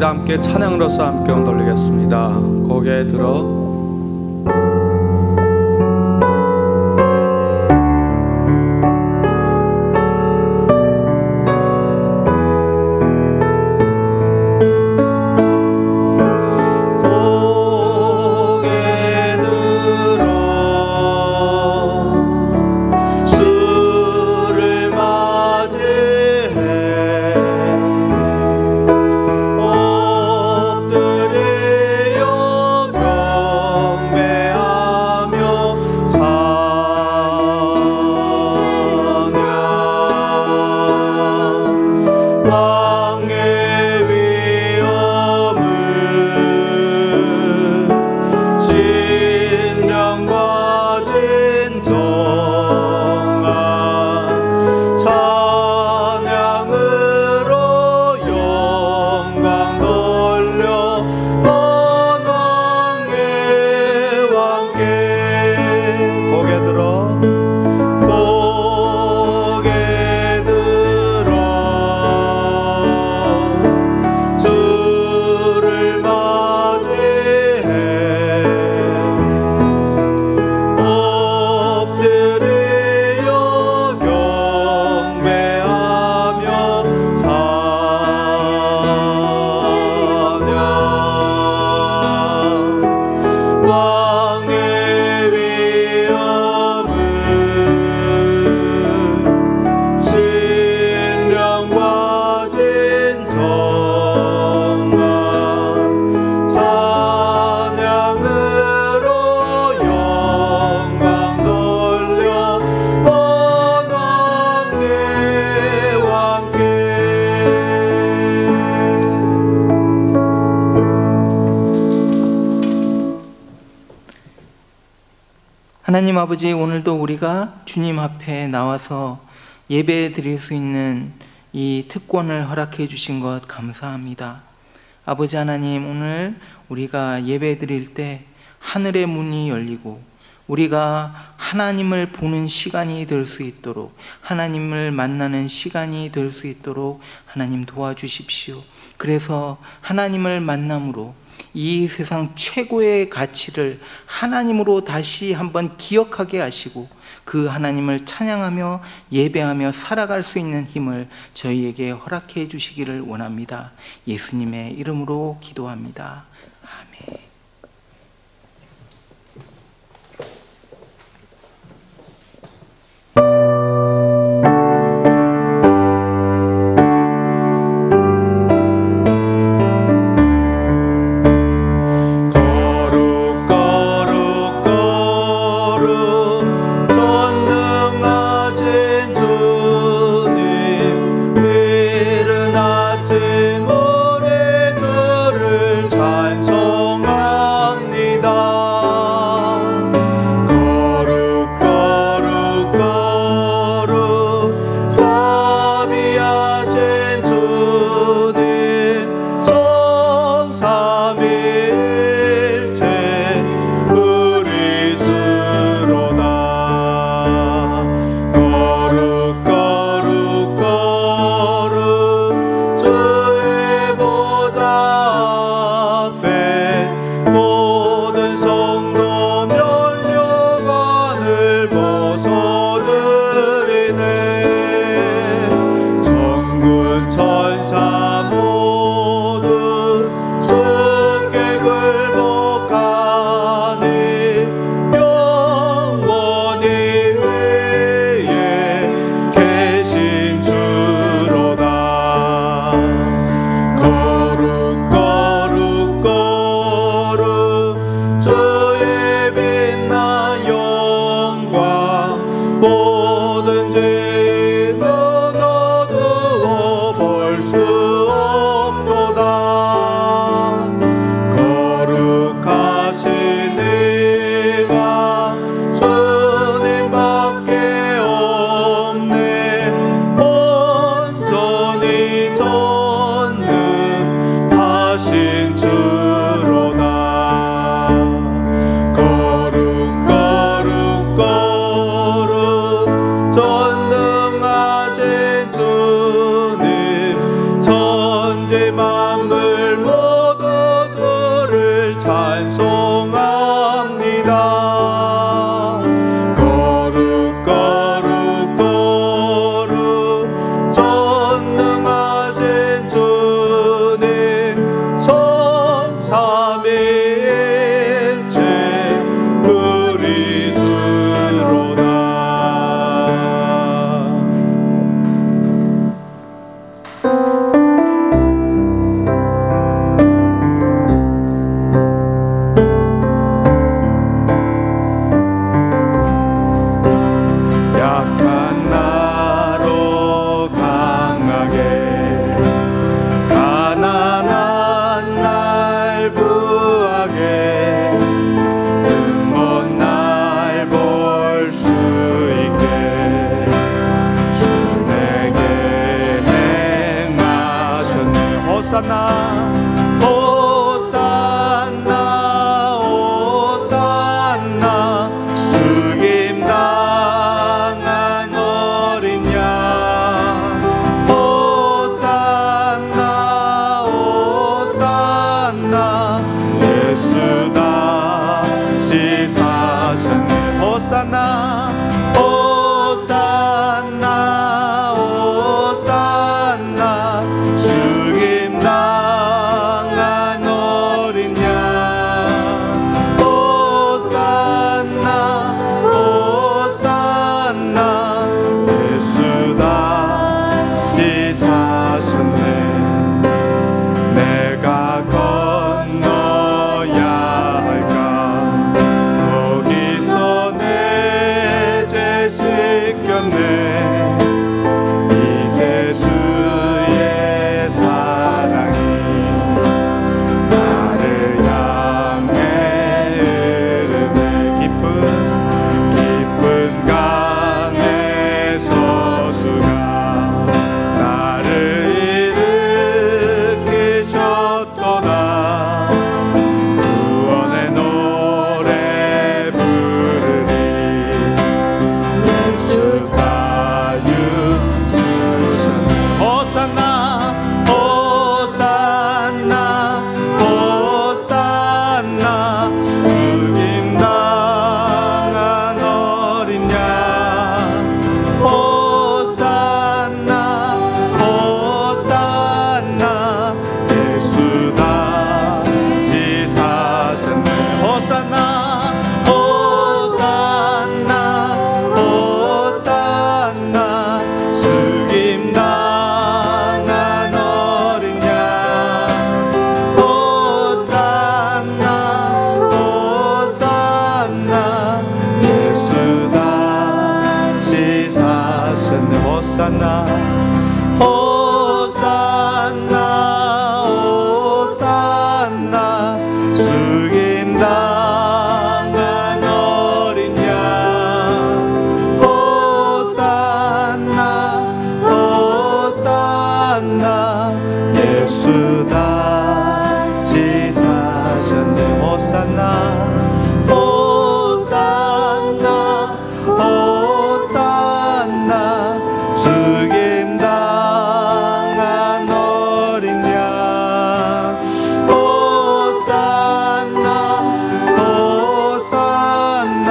다 함께 찬양으로서 함께 돌리겠습니다. 고개 들어 하나님 아버지, 오늘도 우리가 주님 앞에 나와서 예배 드릴 수 있는 이 특권을 허락해 주신 것 감사합니다. 아버지 하나님, 오늘 우리가 예배 드릴 때 하늘의 문이 열리고 우리가 하나님을 보는 시간이 될 수 있도록, 하나님을 만나는 시간이 될 수 있도록 하나님 도와주십시오. 그래서 하나님을 만남으로 이 세상 최고의 가치를 하나님으로 다시 한번 기억하게 하시고 그 하나님을 찬양하며 예배하며 살아갈 수 있는 힘을 저희에게 허락해 주시기를 원합니다. 예수님의 이름으로 기도합니다. 아멘. 호산나 호산나 호산나 죽임 당한 어린 양 호산나 호산나 예수 다시 사셨네 호산나 호산나 호산나 죽임 당한 어린 양 호산나 호산나 예수 다시 사셨네 내가 건너야 할까 거기서 내 죄 씻겼네 이제 주의 사랑이 나를 향해 흐르네 깊은 강의 소수가 나를 일으키셨도다 구원의 노래 부르리 예수 자유 주셨네 호산나 호산나 호산나 죽임 당한 어린 양 호산나 호산나 예수 다시 사셨네 호산나 호산나 호산나 죽임 당한 어린 양 호산나 호산나 예수 다시 사셨네 호산나 호산나 호산나 죽임 당한 어린 양 호산나 호산나 예수 다시 사셨네 호산나 호산나 호산나 죽임 당한 어린 양 호산나 호산나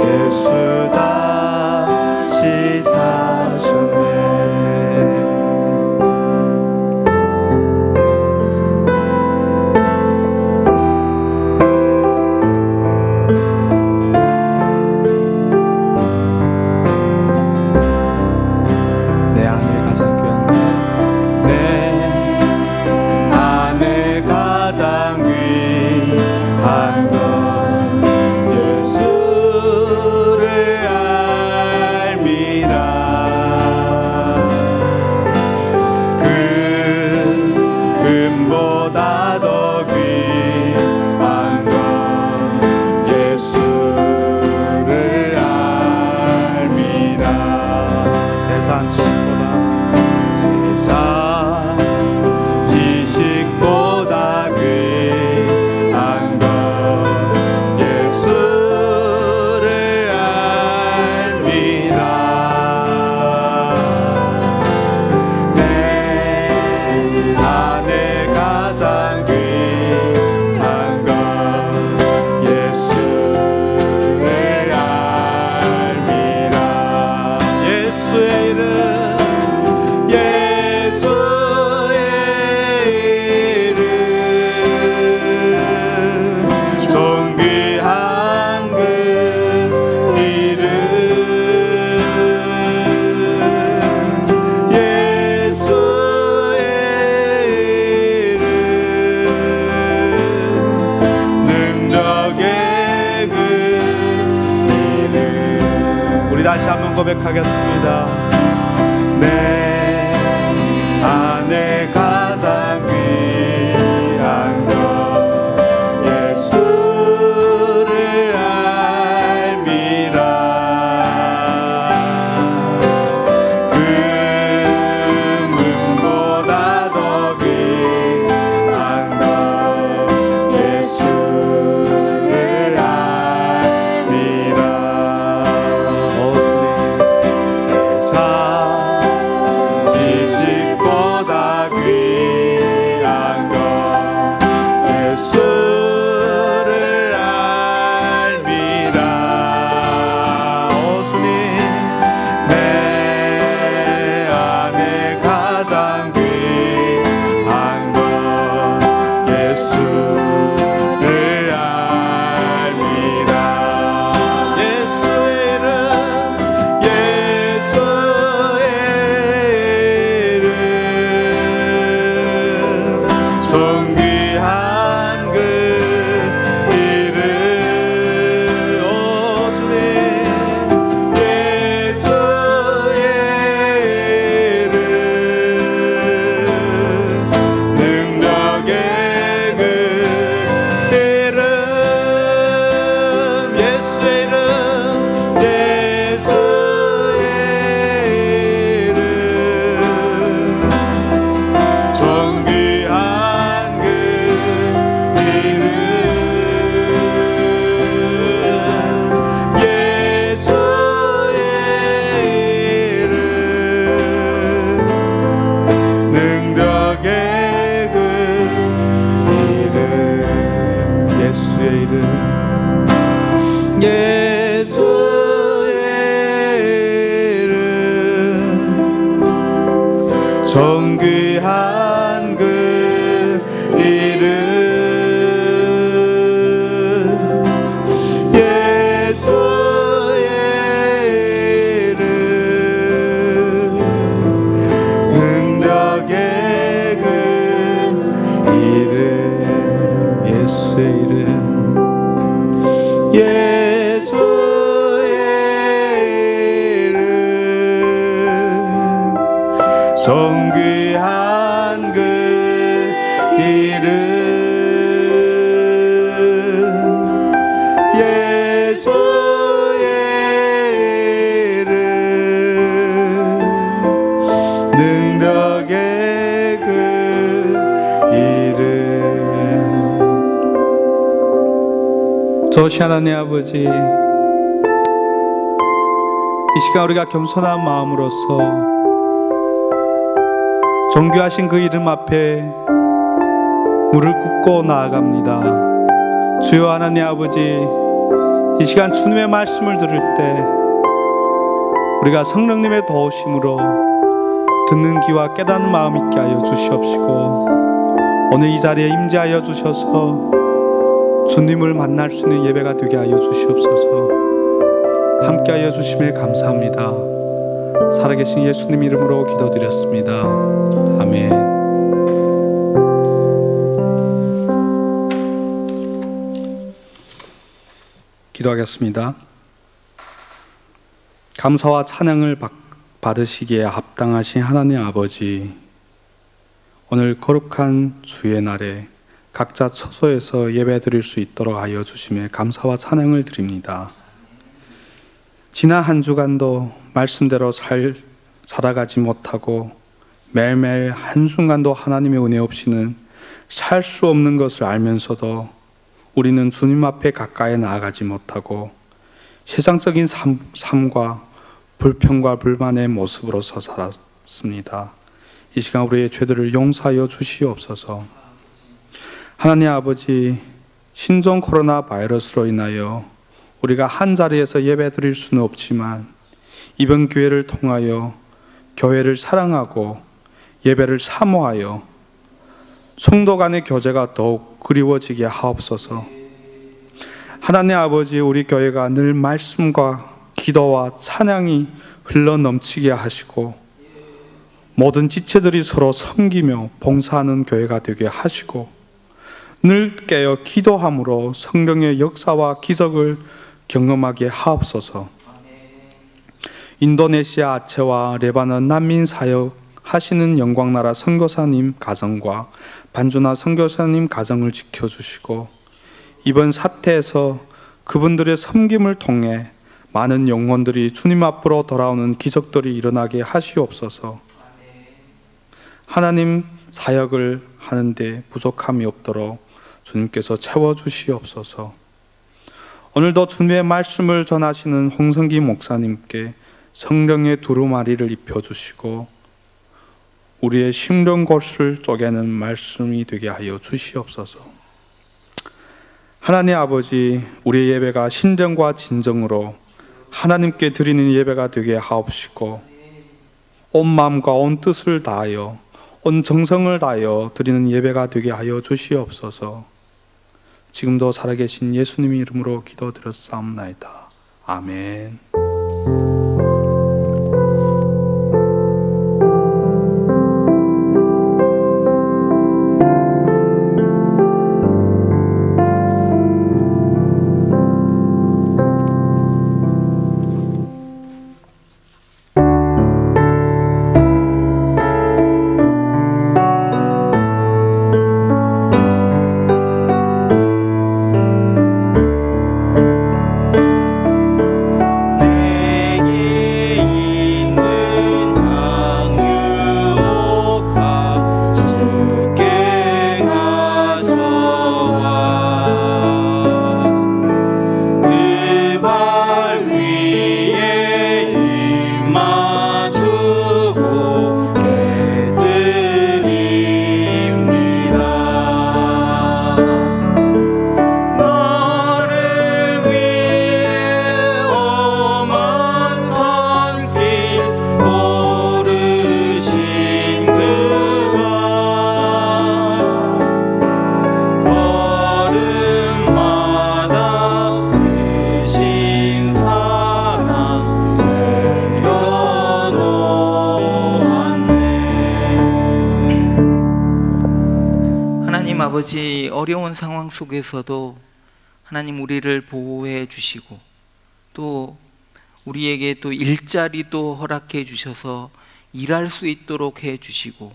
예수 다시 사셨네 내 안에 가장 귀한 내 안에 가장 귀한 것 예수를 알미라 그 금보다 더 귀한 것 예수를 알미라 세상 지식보다 귀한 것 예수를 알미라 내 안에 가장 귀한 것 예수를 알미라 예수의 이름 예수의 이름 존귀한 그 이름 예수의 이름 능력의 그 이름 우리 다시 한번 고백하겠습니다 내 안에 가장 귀한 것 예수를 알미라 금은보다 더 귀한 존귀한 그 이름 존귀한 그 이름 예수의 이름 능력의 그 이름 저시 하나님 아버지 이 시간 우리가 겸손한 마음으로서 존귀하신 그 이름 앞에 무릎 꿇고 나아갑니다. 주여 하나님 아버지 이 시간 주님의 말씀을 들을 때 우리가 성령님의 도우심으로 듣는 귀와 깨닫는 마음 있게 하여 주시옵시고 오늘 이 자리에 임재하여 주셔서 주님을 만날 수 있는 예배가 되게 하여 주시옵소서. 함께 하여 주심에 감사합니다. 살아계신 예수님 이름으로 기도드렸습니다. 아멘. 기도하겠습니다. 감사와 찬양을 받으시기에 합당하신 하나님 아버지, 오늘 거룩한 주의 날에 각자 처소에서 예배드릴 수 있도록 하여 주심에 감사와 찬양을 드립니다. 지난 한 주간도 말씀대로 살아가지 못하고 매일매일 한순간도 하나님의 은혜 없이는 살 수 없는 것을 알면서도 우리는 주님 앞에 가까이 나아가지 못하고 세상적인 삶과 불평과 불만의 모습으로서 살았습니다. 이 시간 우리의 죄들을 용서하여 주시옵소서. 하나님 아버지, 신종 코로나 바이러스로 인하여 우리가 한 자리에서 예배 드릴 수는 없지만 이번 기회를 통하여 교회를 사랑하고 예배를 사모하여 성도 간의 교제가 더욱 그리워지게 하옵소서. 하나님 아버지, 우리 교회가 늘 말씀과 기도와 찬양이 흘러넘치게 하시고 모든 지체들이 서로 섬기며 봉사하는 교회가 되게 하시고 늘 깨어 기도함으로 성령의 역사와 기적을 경험하게 하옵소서. 인도네시아 아체와 레바논 난민 사역 하시는 영광나라 선교사님 가정과 반주나 선교사님 가정을 지켜주시고 이번 사태에서 그분들의 섬김을 통해 많은 영혼들이 주님 앞으로 돌아오는 기적들이 일어나게 하시옵소서. 하나님 사역을 하는데 부족함이 없도록 주님께서 채워주시옵소서. 오늘도 주님의 말씀을 전하시는 홍성기 목사님께 성령의 두루마리를 입혀주시고 우리의 심령골수를 쪼개는 말씀이 되게 하여 주시옵소서. 하나님 아버지, 우리의 예배가 신령과 진정으로 하나님께 드리는 예배가 되게 하옵시고 온 마음과 온 뜻을 다하여 온 정성을 다하여 드리는 예배가 되게 하여 주시옵소서. 지금도 살아계신 예수님 이름으로 기도드렸사옵나이다. 아멘. 내 아버지, 어려운 상황 속에서도 하나님 우리를 보호해 주시고 또 우리에게 또 일자리도 허락해 주셔서 일할 수 있도록 해 주시고,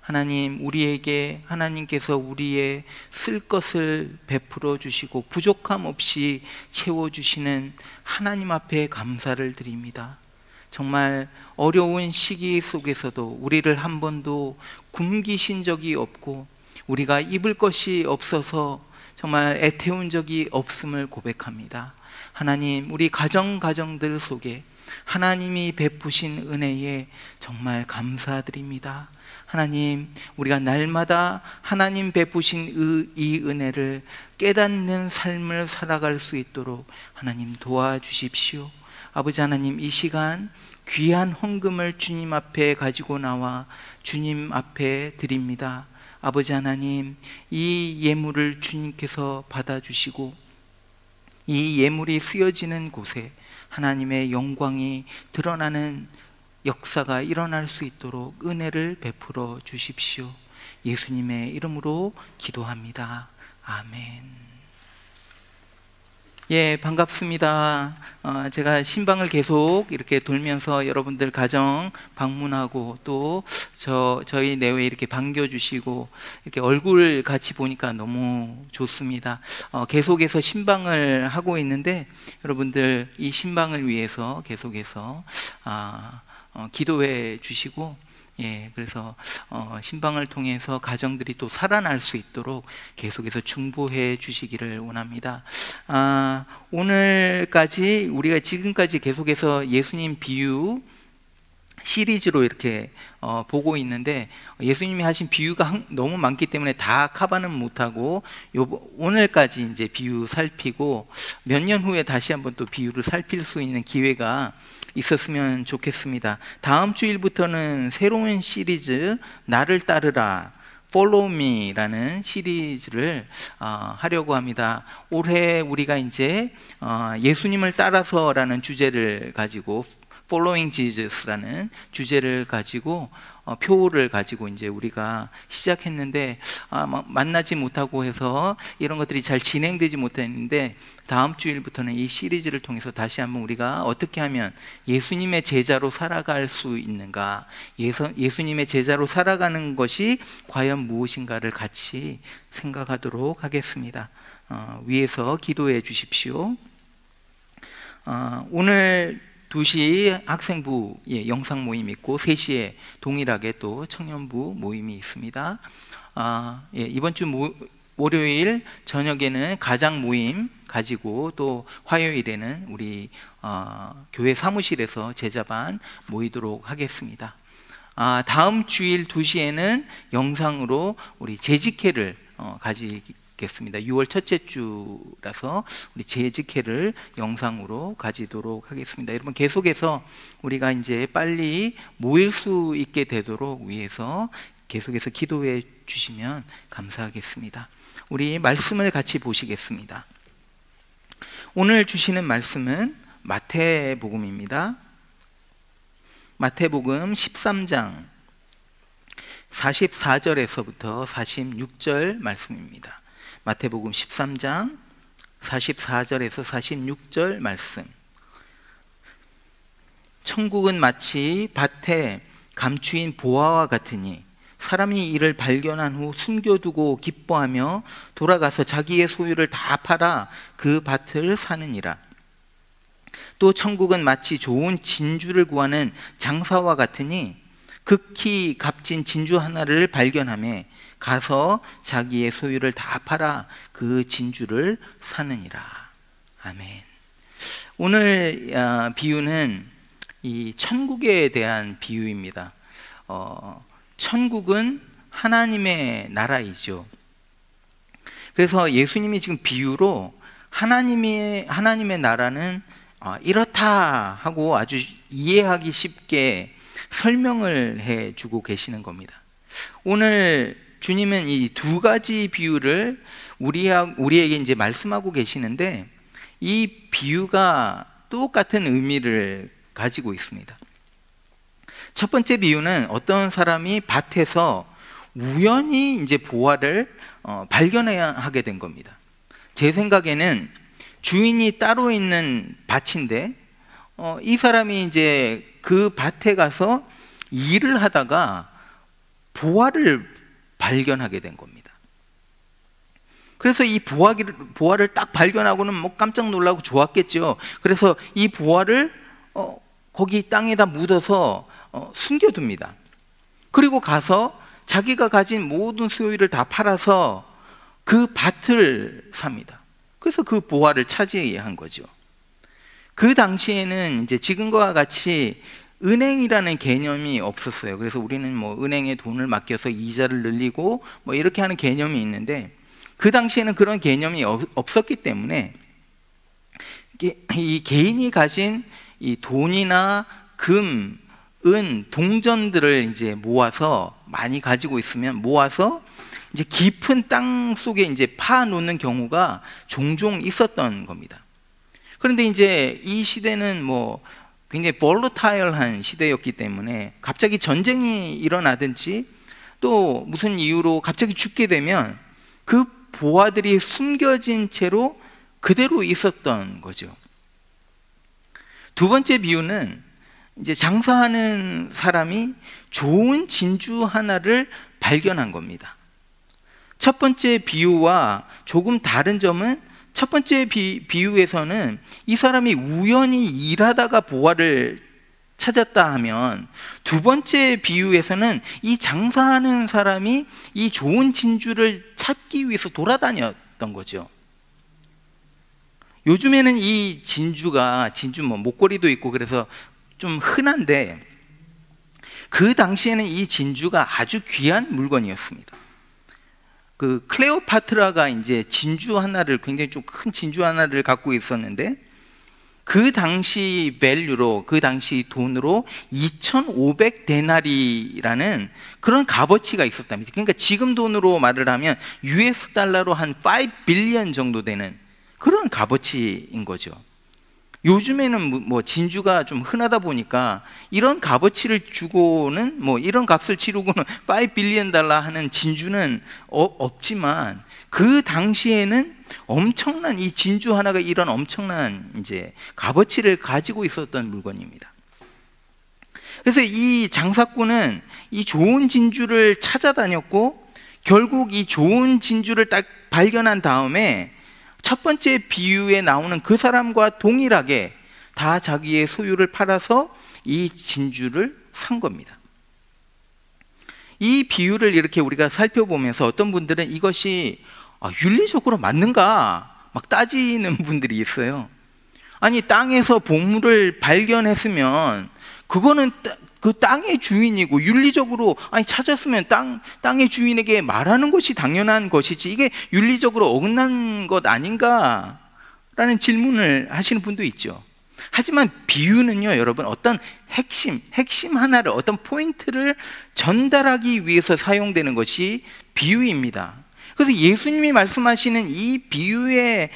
하나님 우리에게 하나님께서 우리의 쓸 것을 베풀어 주시고 부족함 없이 채워 주시는 하나님 앞에 감사를 드립니다. 정말 어려운 시기 속에서도 우리를 한 번도 굶기신 적이 없고 우리가 입을 것이 없어서 정말 애태운 적이 없음을 고백합니다. 하나님, 우리 가정들 속에 하나님이 베푸신 은혜에 정말 감사드립니다. 하나님, 우리가 날마다 하나님 베푸신 이 은혜를 깨닫는 삶을 살아갈 수 있도록 하나님 도와주십시오. 아버지 하나님, 이 시간 귀한 헌금을 주님 앞에 가지고 나와 주님 앞에 드립니다. 아버지 하나님, 이 예물을 주님께서 받아주시고 이 예물이 쓰여지는 곳에 하나님의 영광이 드러나는 역사가 일어날 수 있도록 은혜를 베풀어 주십시오. 예수님의 이름으로 기도합니다. 아멘. 예, 반갑습니다. 제가 신방을 계속 이렇게 돌면서 여러분들 가정 방문하고 또 저희 내외에 이렇게 반겨주시고 이렇게 얼굴 같이 보니까 너무 좋습니다. 계속해서 신방을 하고 있는데 여러분들 이 신방을 위해서 계속해서 기도해 주시고, 예, 그래서 신방을 통해서 가정들이 또 살아날 수 있도록 계속해서 중보해 주시기를 원합니다. 오늘까지 우리가 지금까지 계속해서 예수님 비유 시리즈로 이렇게 보고 있는데, 예수님이 하신 비유가 너무 많기 때문에 다 커버는 못하고 오늘까지 이제 비유 살피고 몇 년 후에 다시 한번 또 비유를 살필 수 있는 기회가 있었으면 좋겠습니다. 다음 주일부터는 새로운 시리즈 나를 따르라, Follow Me라는 시리즈를 하려고 합니다. 올해 우리가 이제 예수님을 따라서라는 주제를 가지고 Following Jesus라는 주제를 가지고 표를 가지고 이제 우리가 시작했는데 만나지 못하고 해서 이런 것들이 잘 진행되지 못했는데, 다음 주일부터는 이 시리즈를 통해서 다시 한번 우리가 어떻게 하면 예수님의 제자로 살아갈 수 있는가, 예수님의 제자로 살아가는 것이 과연 무엇인가를 같이 생각하도록 하겠습니다. 위에서 기도해 주십시오. 오늘 2시 학생부 영상 모임이 있고 3시에 동일하게 또 청년부 모임이 있습니다. 이번 주 월요일 저녁에는 가장 모임 가지고 또 화요일에는 우리 교회 사무실에서 제자반 모이도록 하겠습니다. 다음 주일 2시에는 영상으로 우리 재직회를 가지겠습니다. 6월 첫째 주라서 우리 재직회를 영상으로 가지도록 하겠습니다. 여러분, 계속해서 우리가 이제 빨리 모일 수 있게 되도록 위해서 계속해서 기도해 주시면 감사하겠습니다. 우리 말씀을 같이 보시겠습니다. 오늘 주시는 말씀은 마태복음입니다. 마태복음 13장 44절에서부터 46절 말씀입니다. 마태복음 13장 44절에서 46절 말씀. 천국은 마치 밭에 감추인 보화와 같으니 사람이 이를 발견한 후 숨겨두고 기뻐하며 돌아가서 자기의 소유를 다 팔아 그 밭을 사느니라. 또 천국은 마치 좋은 진주를 구하는 장사와 같으니 극히 값진 진주 하나를 발견하며 가서 자기의 소유를 다 팔아 그 진주를 사느니라. 아멘. 오늘 비유는 이 천국에 대한 비유입니다. 천국은 하나님의 나라이죠. 그래서 예수님이 지금 비유로 하나님의 나라는 이렇다 하고 아주 이해하기 쉽게 설명을 해주고 계시는 겁니다. 오늘 주님은 이 2가지 비유를 우리에게 이제 말씀하고 계시는데, 이 비유가 똑같은 의미를 가지고 있습니다. 첫 번째 비유는 어떤 사람이 밭에서 우연히 이제 보화를 발견하게 된 겁니다. 제 생각에는 주인이 따로 있는 밭인데 이 사람이 이제 그 밭에 가서 일을 하다가 보화를 발견하게 된 겁니다. 그래서 이 보화를 딱 발견하고는 뭐 깜짝 놀라고 좋았겠죠. 그래서 이 보화를 거기 땅에다 묻어서 숨겨둡니다. 그리고 가서 자기가 가진 모든 소유를 다 팔아서 그 밭을 삽니다. 그래서 그 보화를 차지한 거죠. 그 당시에는 이제 지금과 같이 은행이라는 개념이 없었어요. 그래서 우리는 뭐 은행에 돈을 맡겨서 이자를 늘리고 뭐 이렇게 하는 개념이 있는데, 그 당시에는 그런 개념이 없었기 때문에 이 개인이 가진 이 돈이나 금, 은, 동전들을 이제 모아서, 많이 가지고 있으면 모아서 이제 깊은 땅 속에 이제 파 놓는 경우가 종종 있었던 겁니다. 그런데 이제 이 시대는 뭐 굉장히 볼러타일한 시대였기 때문에 갑자기 전쟁이 일어나든지 또 무슨 이유로 갑자기 죽게 되면 그 보화들이 숨겨진 채로 그대로 있었던 거죠. 두 번째 비유는 이제 장사하는 사람이 좋은 진주 하나를 발견한 겁니다. 첫 번째 비유와 조금 다른 점은, 첫 번째 비유에서는 이 사람이 우연히 일하다가 보화를 찾았다 하면, 두 번째 비유에서는 이 장사하는 사람이 이 좋은 진주를 찾기 위해서 돌아다녔던 거죠. 요즘에는 이 진주 뭐 목걸이도 있고 그래서 좀 흔한데, 그 당시에는 이 진주가 아주 귀한 물건이었습니다. 그 클레오파트라가 이제 진주 하나를, 굉장히 좀 큰 진주 하나를 갖고 있었는데, 그 당시 밸류로, 그 당시 돈으로 2,500데나리라는 그런 값어치가 있었답니다. 그러니까 지금 돈으로 말을 하면 US 달러로 한 5 빌리언 정도 되는 그런 값어치인 거죠. 요즘에는 뭐 진주가 좀 흔하다 보니까 이런 값어치를 주고는, 뭐 이런 값을 치르고는 5 빌리언 달러 하는 진주는 없지만, 그 당시에는 엄청난, 이 진주 하나가 이런 엄청난 이제 값어치를 가지고 있었던 물건입니다. 그래서 이 장사꾼은 이 좋은 진주를 찾아다녔고, 결국 이 좋은 진주를 딱 발견한 다음에 첫 번째 비유에 나오는 그 사람과 동일하게 다 자기의 소유를 팔아서 이 진주를 산 겁니다. 이 비유를 이렇게 우리가 살펴보면서 어떤 분들은 이것이 윤리적으로 맞는가 막 따지는 분들이 있어요. 아니, 땅에서 보물을 발견했으면 그거는 그 땅의 주인이고, 윤리적으로 찾았으면 땅의 주인에게 말하는 것이 당연한 것이지, 이게 윤리적으로 어긋난 것 아닌가라는 질문을 하시는 분도 있죠. 하지만 비유는요, 여러분, 어떤 핵심 하나를, 어떤 포인트를 전달하기 위해서 사용되는 것이 비유입니다. 그래서 예수님이 말씀하시는 이 비유의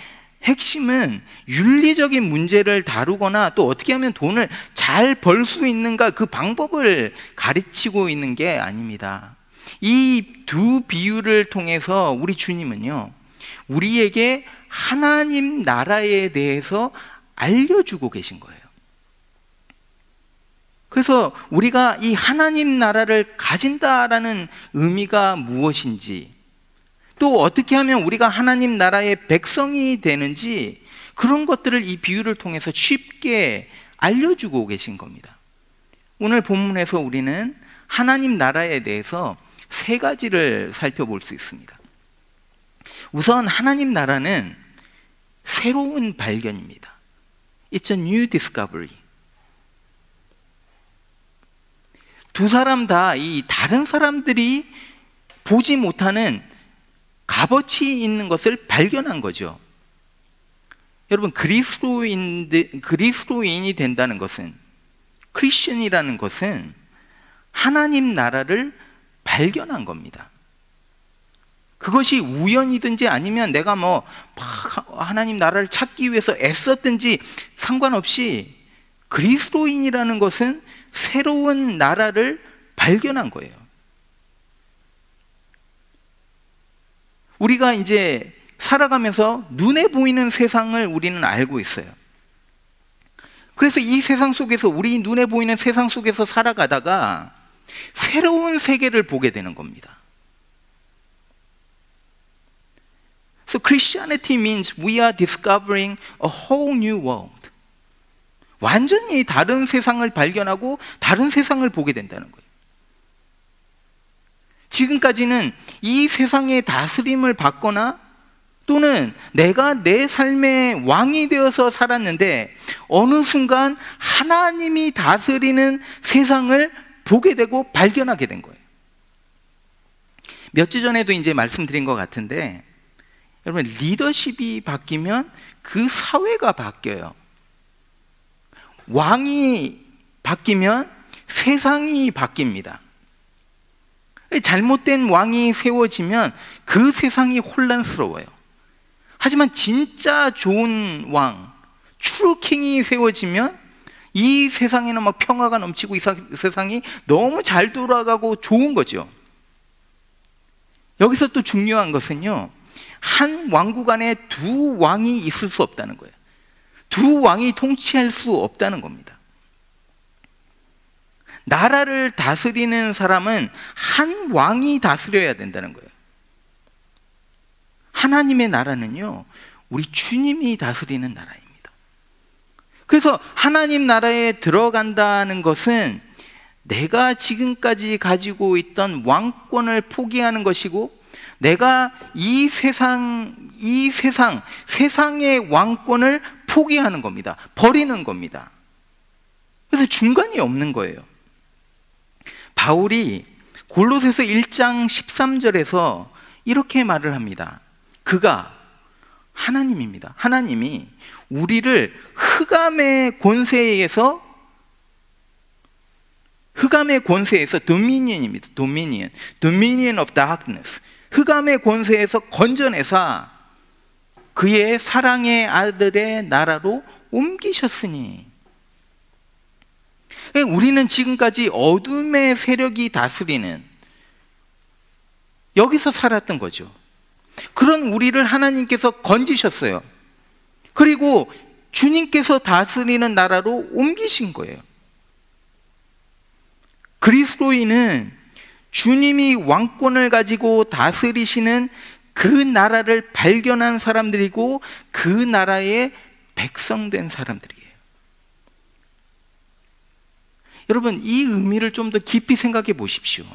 핵심은 윤리적인 문제를 다루거나 또 어떻게 하면 돈을 잘 벌 수 있는가, 그 방법을 가르치고 있는 게 아닙니다. 이 두 비유를 통해서 우리 주님은요, 우리에게 하나님 나라에 대해서 알려주고 계신 거예요. 그래서 우리가 이 하나님 나라를 가진다라는 의미가 무엇인지, 또 어떻게 하면 우리가 하나님 나라의 백성이 되는지, 그런 것들을 이 비유를 통해서 쉽게 알려주고 계신 겁니다. 오늘 본문에서 우리는 하나님 나라에 대해서 세 가지를 살펴볼 수 있습니다. 우선 하나님 나라는 새로운 발견입니다. It's a new discovery. 두 사람 다 이 다른 사람들이 보지 못하는 값어치 있는 것을 발견한 거죠. 여러분, 그리스도인이 된다는 것은, 크리스천이라는 것은 하나님 나라를 발견한 겁니다. 그것이 우연이든지 아니면 내가 뭐 하나님 나라를 찾기 위해서 애썼든지 상관없이, 그리스도인이라는 것은 새로운 나라를 발견한 거예요. 우리가 이제 살아가면서 눈에 보이는 세상을 우리는 알고 있어요. 그래서 이 세상 속에서, 우리 눈에 보이는 세상 속에서 살아가다가 새로운 세계를 보게 되는 겁니다. So Christianity means we are discovering a whole new world. 완전히 다른 세상을 발견하고 다른 세상을 보게 된다는 거예요. 지금까지는 이 세상의 다스림을 받거나 또는 내가 내 삶의 왕이 되어서 살았는데 어느 순간 하나님이 다스리는 세상을 보게 되고 발견하게 된 거예요. 몇 주 전에도 이제 말씀드린 것 같은데, 여러분, 리더십이 바뀌면 그 사회가 바뀌어요. 왕이 바뀌면 세상이 바뀝니다. 잘못된 왕이 세워지면 그 세상이 혼란스러워요. 하지만 진짜 좋은 왕, 트루 킹이 세워지면 이 세상에는 막 평화가 넘치고 이 세상이 너무 잘 돌아가고 좋은 거죠. 여기서 또 중요한 것은요, 한 왕국 안에 두 왕이 있을 수 없다는 거예요. 두 왕이 통치할 수 없다는 겁니다. 나라를 다스리는 사람은 한 왕이 다스려야 된다는 거예요. 하나님의 나라는요, 우리 주님이 다스리는 나라입니다. 그래서 하나님 나라에 들어간다는 것은 내가 지금까지 가지고 있던 왕권을 포기하는 것이고, 내가 이 세상의 왕권을 포기하는 겁니다. 버리는 겁니다. 그래서 중간이 없는 거예요. 바울이 골로새서 1장 13절에서 이렇게 말을 합니다. 그가, 하나님입니다. 하나님이 우리를 흑암의 권세에서 도미니언입니다. Dominion of darkness. 흑암의 권세에서 건져내사 그의 사랑의 아들의 나라로 옮기셨으니, 우리는 지금까지 어둠의 세력이 다스리는, 여기서 살았던 거죠. 그런 우리를 하나님께서 건지셨어요. 그리고 주님께서 다스리는 나라로 옮기신 거예요. 그리스도인은 주님이 왕권을 가지고 다스리시는 그 나라를 발견한 사람들이고 그 나라의 백성된 사람들이에요. 여러분, 이 의미를 좀 더 깊이 생각해 보십시오.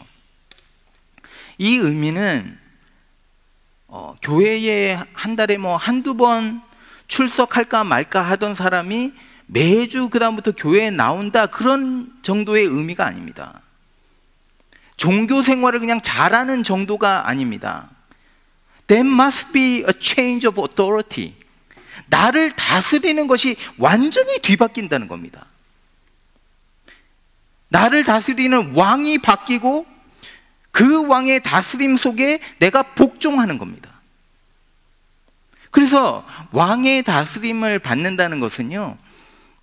이 의미는 교회에 한 달에 한두 번 출석할까 말까 하던 사람이 매주 그 다음부터 교회에 나온다, 그런 정도의 의미가 아닙니다. 종교 생활을 그냥 잘하는 정도가 아닙니다. There must be a change of authority. 나를 다스리는 것이 완전히 뒤바뀐다는 겁니다. 나를 다스리는 왕이 바뀌고 그 왕의 다스림 속에 내가 복종하는 겁니다. 그래서 왕의 다스림을 받는다는 것은요,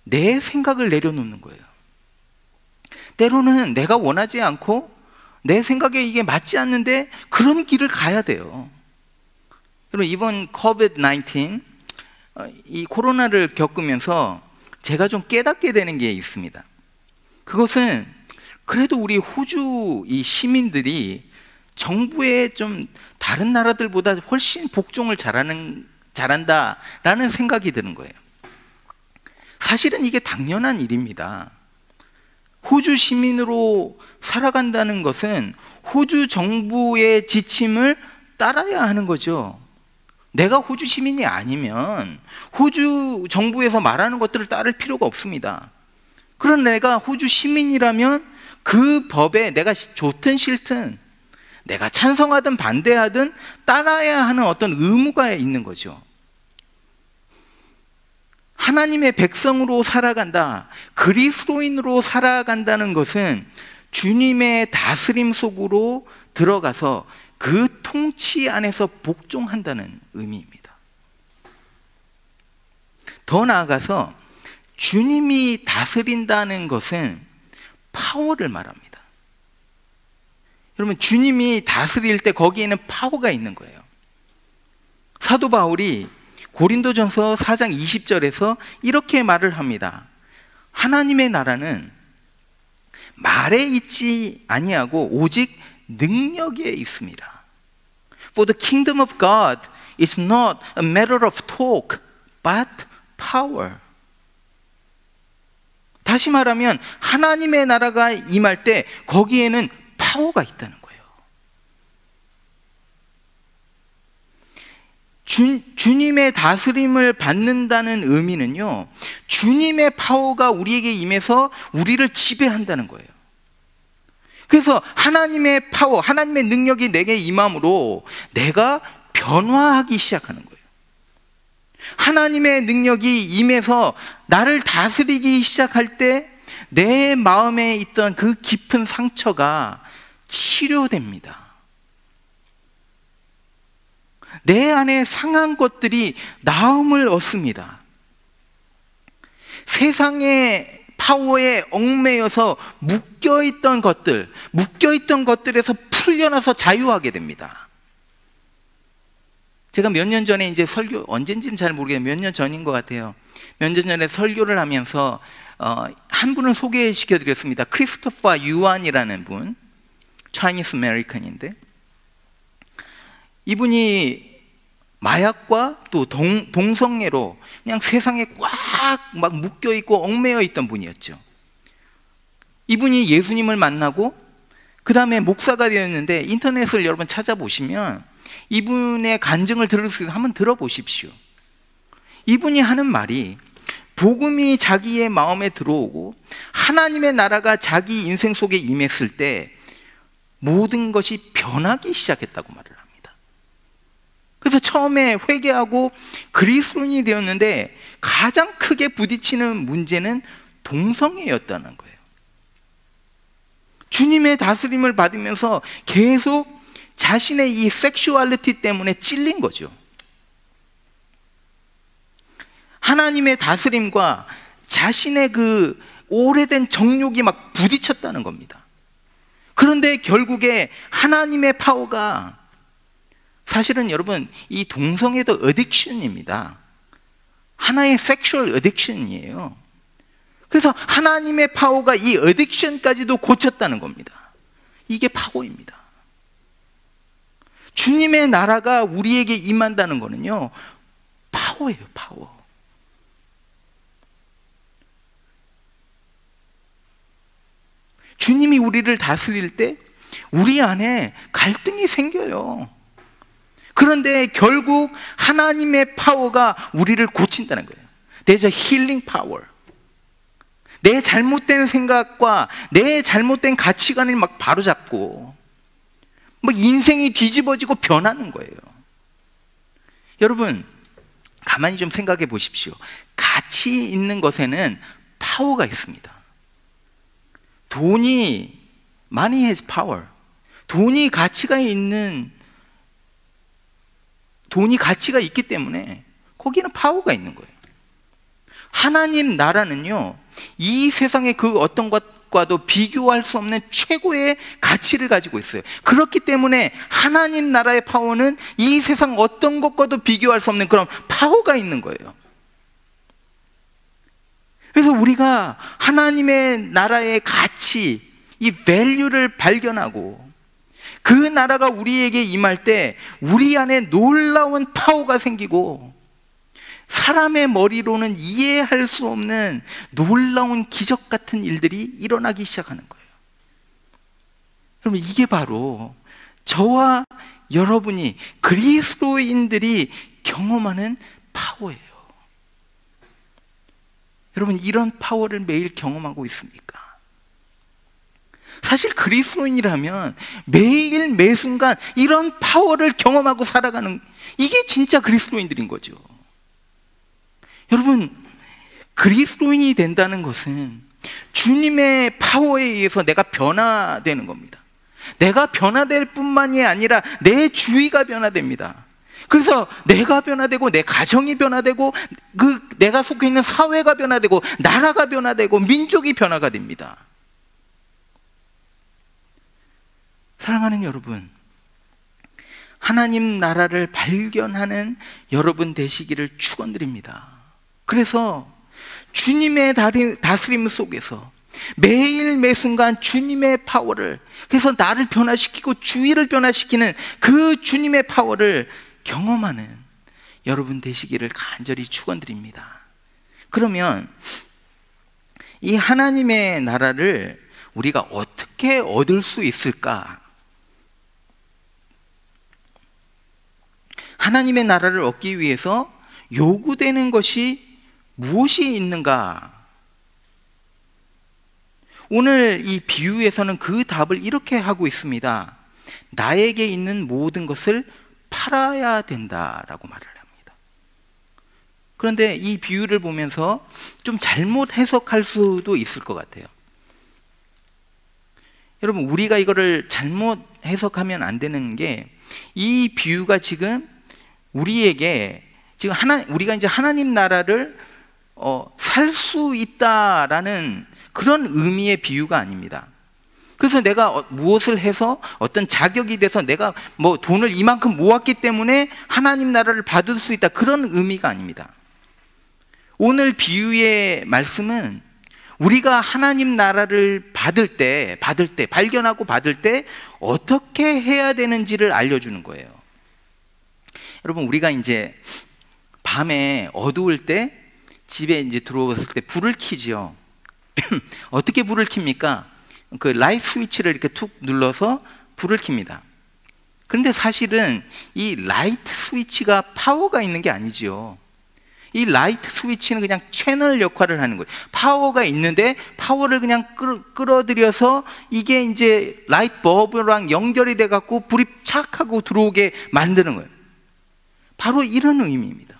내 생각을 내려놓는 거예요. 때로는 내가 원하지 않고 내 생각에 이게 맞지 않는데 그런 길을 가야 돼요. 여러분, 이번 COVID-19, 이 코로나를 겪으면서 제가 좀 깨닫게 되는 게 있습니다. 그것은 그래도 우리 호주 이 시민들이 정부에 좀 다른 나라들보다 훨씬 복종을 잘한다라는 생각이 드는 거예요. 사실은 이게 당연한 일입니다. 호주 시민으로 살아간다는 것은 호주 정부의 지침을 따라야 하는 거죠. 내가 호주 시민이 아니면 호주 정부에서 말하는 것들을 따를 필요가 없습니다. 그러나 내가 호주 시민이라면 그 법에 내가 좋든 싫든, 내가 찬성하든 반대하든 따라야 하는 어떤 의무가 있는 거죠. 하나님의 백성으로 살아간다, 그리스도인으로 살아간다는 것은 주님의 다스림 속으로 들어가서 그 통치 안에서 복종한다는 의미입니다. 더 나아가서 주님이 다스린다는 것은 파워를 말합니다. 여러분, 주님이 다스릴 때 거기에는 파워가 있는 거예요. 사도 바울이 고린도전서 4장 20절에서 이렇게 말을 합니다. 하나님의 나라는 말에 있지 아니하고 오직 능력에 있습니다. For the kingdom of God is not a matter of talk, but power. 다시 말하면 하나님의 나라가 임할 때 거기에는 파워가 있다는 거예요. 주님의 다스림을 받는다는 의미는요, 주님의 파워가 우리에게 임해서 우리를 지배한다는 거예요. 그래서 하나님의 파워, 하나님의 능력이 내게 임함으로 내가 변화하기 시작하는 거예요. 하나님의 능력이 임해서 나를 다스리기 시작할 때 내 마음에 있던 그 깊은 상처가 치료됩니다. 내 안에 상한 것들이 나음을 얻습니다. 세상의 파워에 얽매여서 묶여있던 것들에서 풀려나서 자유하게 됩니다. 제가 몇 년 전에 이제 설교, 언젠지는 잘 모르겠는데 몇 년 전인 것 같아요. 몇 년 전에 설교를 하면서 한 분을 소개시켜 드렸습니다. 크리스토퍼 유안이라는 분, 차이니스 아메리칸인데, 이분이 마약과 또 동성애로 그냥 세상에 꽉 막 묶여 있고 얽매여 있던 분이었죠. 이분이 예수님을 만나고 그 다음에 목사가 되었는데, 인터넷을 여러분 찾아보시면 이분의 간증을 들을 수 있어서 한번 들어보십시오. 이분이 하는 말이, 복음이 자기의 마음에 들어오고 하나님의 나라가 자기 인생 속에 임했을 때 모든 것이 변하기 시작했다고 말을 합니다. 그래서 처음에 회개하고 그리스도인이 되었는데 가장 크게 부딪히는 문제는 동성애였다는 거예요. 주님의 다스림을 받으면서 계속 자신의 이 섹슈얼리티 때문에 찔린 거죠. 하나님의 다스림과 자신의 그 오래된 정욕이 막 부딪혔다는 겁니다. 그런데 결국에 하나님의 파워가, 사실은 여러분 이 동성애도 어딕션입니다. 하나의 섹슈얼 어딕션이에요. 그래서 하나님의 파워가 이 어딕션까지도 고쳤다는 겁니다. 이게 파워입니다. 주님의 나라가 우리에게 임한다는 거는요, 파워예요, 파워. 주님이 우리를 다스릴 때 우리 안에 갈등이 생겨요. 그런데 결국 하나님의 파워가 우리를 고친다는 거예요. There's a healing power. 내 잘못된 생각과 내 잘못된 가치관을 막 바로잡고 막 인생이 뒤집어지고 변하는 거예요. 여러분, 가만히 좀 생각해 보십시오. 가치 있는 것에는 파워가 있습니다. 돈이, money has power. 돈이 가치가 있기 때문에 거기는 파워가 있는 거예요. 하나님 나라는요, 이 세상의 그 어떤 것과도 비교할 수 없는 최고의 가치를 가지고 있어요. 그렇기 때문에 하나님 나라의 파워는 이 세상 어떤 것과도 비교할 수 없는 그런 파워가 있는 거예요. 그래서 우리가 하나님의 나라의 가치, 이 밸류를 발견하고 그 나라가 우리에게 임할 때 우리 안에 놀라운 파워가 생기고 사람의 머리로는 이해할 수 없는 놀라운 기적 같은 일들이 일어나기 시작하는 거예요. 여러분, 이게 바로 저와 여러분이, 그리스도인들이 경험하는 파워예요. 여러분, 이런 파워를 매일 경험하고 있습니까? 사실 그리스도인이라면 매일 매순간 이런 파워를 경험하고 살아가는, 이게 진짜 그리스도인들인 거죠. 여러분, 그리스도인이 된다는 것은 주님의 파워에 의해서 내가 변화되는 겁니다. 내가 변화될 뿐만이 아니라 내 주위가 변화됩니다. 그래서 내가 변화되고 내 가정이 변화되고 내가 속해 있는 사회가 변화되고 나라가 변화되고 민족이 변화가 됩니다. 사랑하는 여러분, 하나님 나라를 발견하는 여러분 되시기를 축원드립니다. 그래서 주님의 다스림 속에서 매일 매순간 주님의 파워를, 그래서 나를 변화시키고 주위를 변화시키는 그 주님의 파워를 경험하는 여러분 되시기를 간절히 축원드립니다. 그러면 이 하나님의 나라를 우리가 어떻게 얻을 수 있을까? 하나님의 나라를 얻기 위해서 요구되는 것이 무엇이 있는가? 오늘 이 비유에서는 그 답을 이렇게 하고 있습니다. 나에게 있는 모든 것을 팔아야 된다라고 말을 합니다. 그런데 이 비유를 보면서 좀 잘못 해석할 수도 있을 것 같아요. 여러분, 우리가 이거를 잘못 해석하면 안 되는 게, 이 비유가 지금 우리에게 지금 우리가 이제 하나님 나라를 살 수 있다라는 그런 의미의 비유가 아닙니다. 그래서 내가 무엇을 해서 어떤 자격이 돼서 내가 뭐 돈을 이만큼 모았기 때문에 하나님 나라를 받을 수 있다, 그런 의미가 아닙니다. 오늘 비유의 말씀은 우리가 하나님 나라를 발견하고 받을 때 어떻게 해야 되는지를 알려주는 거예요. 여러분, 우리가 이제 밤에 어두울 때 집에 이제 들어왔을 때 불을 켜죠. 어떻게 불을 켭니까? 그 라이트 스위치를 이렇게 툭 눌러서 불을 켭니다. 그런데 사실은 이 라이트 스위치가 파워가 있는 게 아니지요. 이 라이트 스위치는 그냥 채널 역할을 하는 거예요. 파워가 있는데 파워를 그냥 끌어들여서 이게 이제 라이트 버브랑 연결이 돼 갖고 불이 착 하고 들어오게 만드는 거예요. 바로 이런 의미입니다.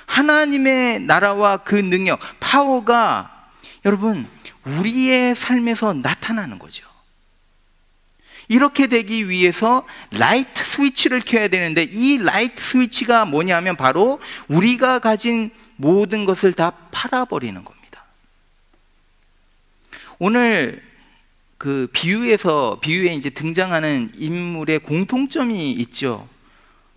하나님의 나라와 그 능력, 파워가 여러분 우리의 삶에서 나타나는 거죠. 이렇게 되기 위해서 라이트 스위치를 켜야 되는데, 이 라이트 스위치가 뭐냐면 바로 우리가 가진 모든 것을 다 팔아버리는 겁니다. 오늘 그 비유에 이제 등장하는 인물의 공통점이 있죠.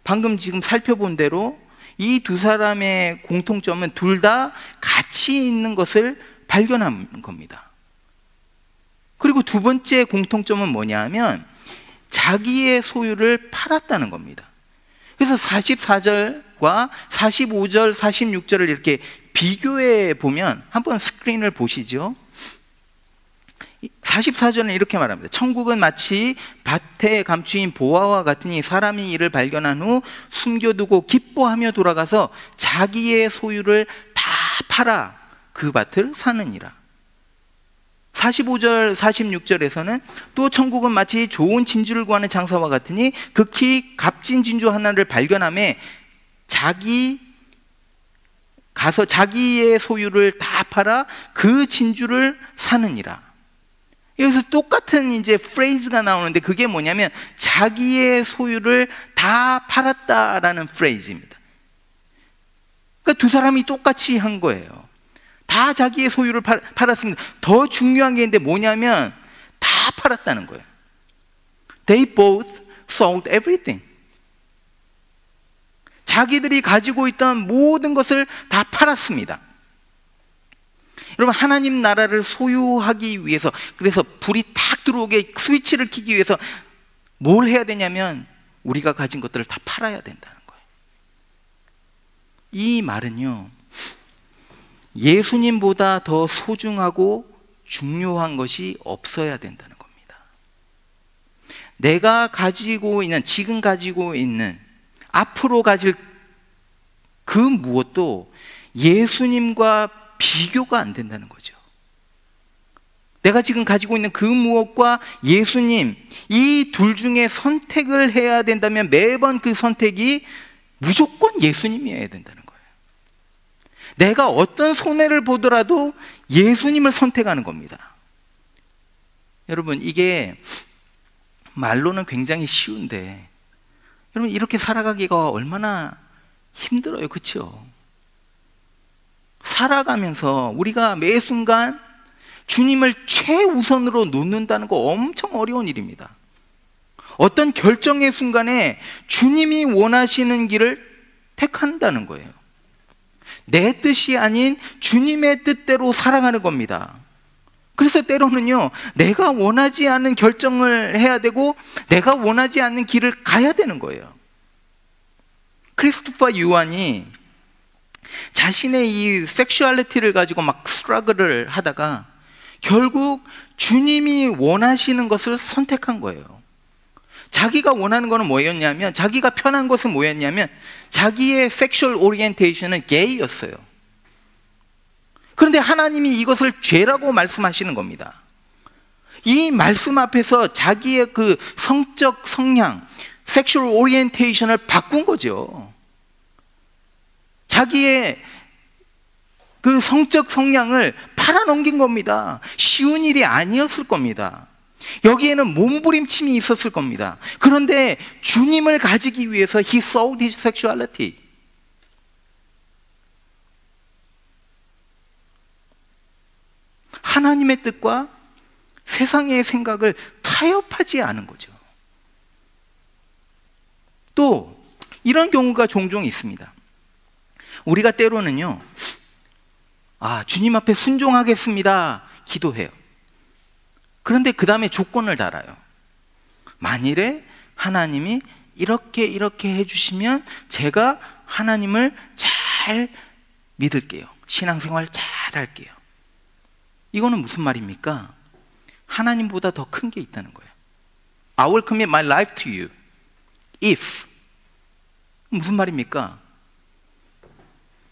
방금 지금 살펴본 대로 이 두 사람의 공통점은 둘 다 가치 있는 것을 발견한 겁니다. 그리고 두 번째 공통점은 뭐냐면 자기의 소유를 팔았다는 겁니다. 그래서 44절과 45절, 46절을 이렇게 비교해 보면, 한번 스크린을 보시죠. 44절은 이렇게 말합니다. 천국은 마치 밭에 감추인 보화와 같으니 사람이 이를 발견한 후 숨겨두고 기뻐하며 돌아가서 자기의 소유를 다 팔아 그 밭을 사느니라. 45절, 46절에서는 또 천국은 마치 좋은 진주를 구하는 장사와 같으니 극히 값진 진주 하나를 발견하며 가서 자기의 소유를 다 팔아 그 진주를 사느니라. 여기서 똑같은 이제 프레이즈가 나오는데, 그게 뭐냐면 자기의 소유를 다 팔았다라는 프레이즈입니다. 그러니까 두 사람이 똑같이 한 거예요. 다 자기의 소유를 팔았습니다. 더 중요한 게 있는데 뭐냐면 다 팔았다는 거예요. They both sold everything. 자기들이 가지고 있던 모든 것을 다 팔았습니다. 여러분, 하나님 나라를 소유하기 위해서, 그래서 불이 탁 들어오게 스위치를 켜기 위해서 뭘 해야 되냐면 우리가 가진 것들을 다 팔아야 된다는 거예요. 이 말은요, 예수님보다 더 소중하고 중요한 것이 없어야 된다는 겁니다. 내가 가지고 있는, 지금 가지고 있는, 앞으로 가질 그 무엇도 예수님과 비교가 안 된다는 거죠. 내가 지금 가지고 있는 그 무엇과 예수님, 이 둘 중에 선택을 해야 된다면 매번 그 선택이 무조건 예수님이어야 된다는 거예요. 내가 어떤 손해를 보더라도 예수님을 선택하는 겁니다. 여러분, 이게 말로는 굉장히 쉬운데 여러분, 이렇게 살아가기가 얼마나 힘들어요. 그렇죠? 살아가면서 우리가 매 순간 주님을 최우선으로 놓는다는 거 엄청 어려운 일입니다. 어떤 결정의 순간에 주님이 원하시는 길을 택한다는 거예요. 내 뜻이 아닌 주님의 뜻대로 살아가는 겁니다. 그래서 때로는요, 내가 원하지 않는 결정을 해야 되고 내가 원하지 않는 길을 가야 되는 거예요. 크리스토퍼 유한이 자신의 이 섹슈얼리티를 가지고 막 스트러글을 하다가 결국 주님이 원하시는 것을 선택한 거예요. 자기가 원하는 것은 뭐였냐면, 자기가 편한 것은 뭐였냐면 자기의 섹슈얼 오리엔테이션은 게이였어요. 그런데 하나님이 이것을 죄라고 말씀하시는 겁니다. 이 말씀 앞에서 자기의 그 성적 성향, 섹슈얼 오리엔테이션을 바꾼 거죠. 자기의 그 성적 성향을 팔아넘긴 겁니다. 쉬운 일이 아니었을 겁니다. 여기에는 몸부림침이 있었을 겁니다. 그런데 주님을 가지기 위해서 he sold his sexuality. 하나님의 뜻과 세상의 생각을 타협하지 않은 거죠. 또 이런 경우가 종종 있습니다. 우리가 때로는요, 주님 앞에 순종하겠습니다 기도해요. 그런데 그 다음에 조건을 달아요. 만일에 하나님이 이렇게 해주시면 제가 하나님을 잘 믿을게요. 신앙생활 잘 할게요. 이거는 무슨 말입니까? 하나님보다 더 큰 게 있다는 거예요. I will commit my life to you if. 무슨 말입니까?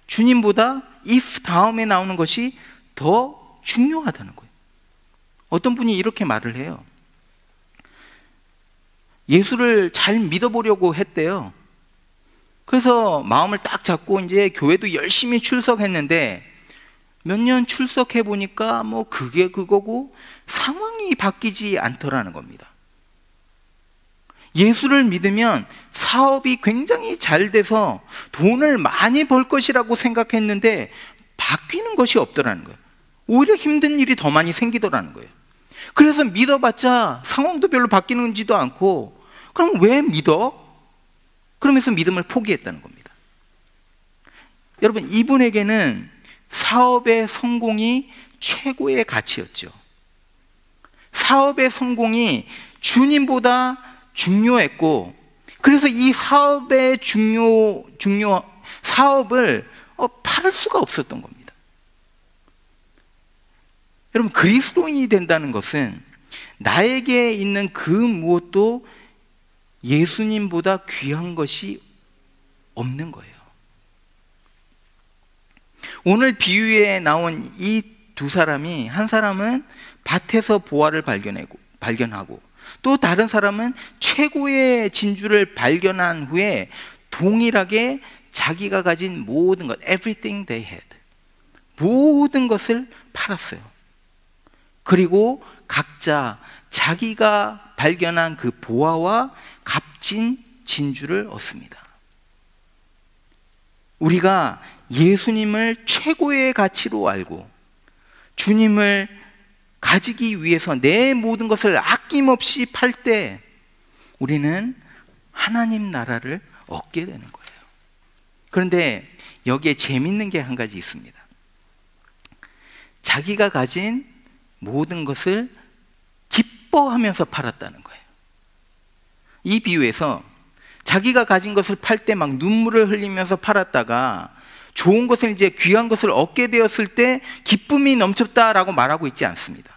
주님보다 if 다음에 나오는 것이 더 중요하다는 거예요. 어떤 분이 이렇게 말을 해요. 예수를 잘 믿어보려고 했대요. 그래서 마음을 딱 잡고 이제 교회도 열심히 출석했는데 몇 년 출석해 보니까 뭐 그게 그거고 상황이 바뀌지 않더라는 겁니다. 예수를 믿으면 사업이 굉장히 잘 돼서 돈을 많이 벌 것이라고 생각했는데 바뀌는 것이 없더라는 거예요. 오히려 힘든 일이 더 많이 생기더라는 거예요. 그래서 믿어봤자 상황도 별로 바뀌는지도 않고, 그럼 왜 믿어? 그러면서 믿음을 포기했다는 겁니다. 여러분, 이분에게는 사업의 성공이 최고의 가치였죠. 사업의 성공이 주님보다 중요했고, 그래서 이 사업의 사업을 팔을 수가 없었던 겁니다. 여러분, 그리스도인이 된다는 것은 나에게 있는 그 무엇도 예수님보다 귀한 것이 없는 거예요. 오늘 비유에 나온 이 두 사람이, 한 사람은 밭에서 보화를 발견하고 또 다른 사람은 최고의 진주를 발견한 후에 동일하게 자기가 가진 모든 것, everything they had, 모든 것을 팔았어요. 그리고 각자 자기가 발견한 그 보화와 값진 진주를 얻습니다. 우리가 예수님을 최고의 가치로 알고 주님을 가지기 위해서 내 모든 것을 아낌없이 팔 때 우리는 하나님 나라를 얻게 되는 거예요. 그런데 여기에 재밌는 게 한 가지 있습니다. 자기가 가진 모든 것을 기뻐하면서 팔았다는 거예요. 이 비유에서 자기가 가진 것을 팔 때 막 눈물을 흘리면서 팔았다가 좋은 것을, 이제 귀한 것을 얻게 되었을 때 기쁨이 넘쳤다라고 말하고 있지 않습니다.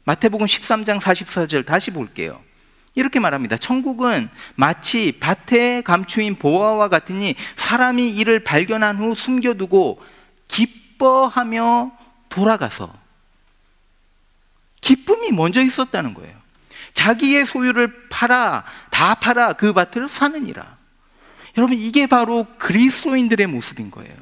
마태복음 13장 44절 다시 볼게요. 이렇게 말합니다. 천국은 마치 밭에 감추인 보화와 같으니 사람이 이를 발견한 후 숨겨두고 기뻐하며 돌아가서, 기쁨이 먼저 있었다는 거예요. 자기의 소유를 다 팔아 그 밭을 사느니라. 여러분, 이게 바로 그리스도인들의 모습인 거예요.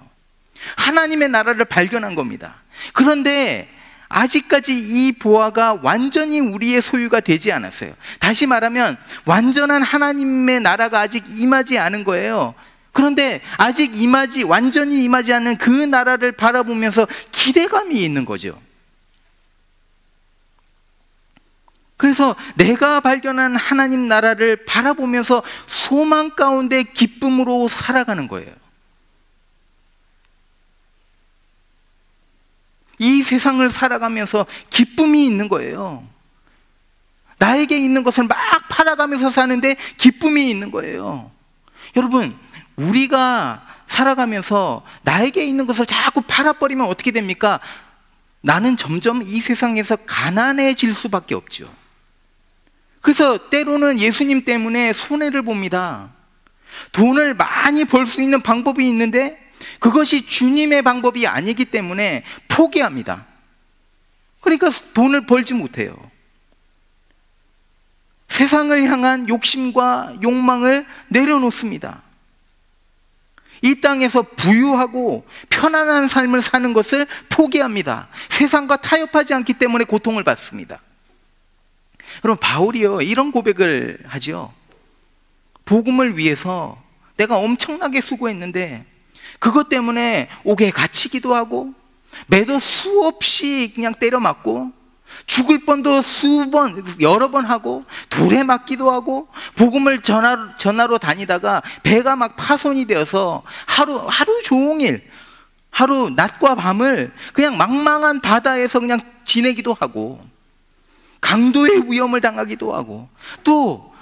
하나님의 나라를 발견한 겁니다. 그런데 아직까지 이 보화가 완전히 우리의 소유가 되지 않았어요. 다시 말하면 완전한 하나님의 나라가 아직 임하지 않은 거예요. 그런데 아직 완전히 임하지 않는 그 나라를 바라보면서 기대감이 있는 거죠. 그래서 내가 발견한 하나님 나라를 바라보면서 소망 가운데 기쁨으로 살아가는 거예요. 이 세상을 살아가면서 기쁨이 있는 거예요. 나에게 있는 것을 막 팔아가면서 사는데 기쁨이 있는 거예요. 여러분, 우리가 살아가면서 나에게 있는 것을 자꾸 팔아버리면 어떻게 됩니까? 나는 점점 이 세상에서 가난해질 수밖에 없죠. 그래서 때로는 예수님 때문에 손해를 봅니다. 돈을 많이 벌 수 있는 방법이 있는데 그것이 주님의 방법이 아니기 때문에 포기합니다. 그러니까 돈을 벌지 못해요. 세상을 향한 욕심과 욕망을 내려놓습니다. 이 땅에서 부유하고 편안한 삶을 사는 것을 포기합니다. 세상과 타협하지 않기 때문에 고통을 받습니다. 여러분, 바울이요, 이런 고백을 하죠. 복음을 위해서 내가 엄청나게 수고했는데 그것 때문에 옥에 갇히기도 하고 매도 수없이 그냥 때려 맞고 죽을 뻔도 여러 번 하고 돌에 맞기도 하고 복음을 전하러 다니다가 배가 막 파손이 되어서 하루 종일 낮과 밤을 그냥 망망한 바다에서 그냥 지내기도 하고 강도의 위험을 당하기도 하고 또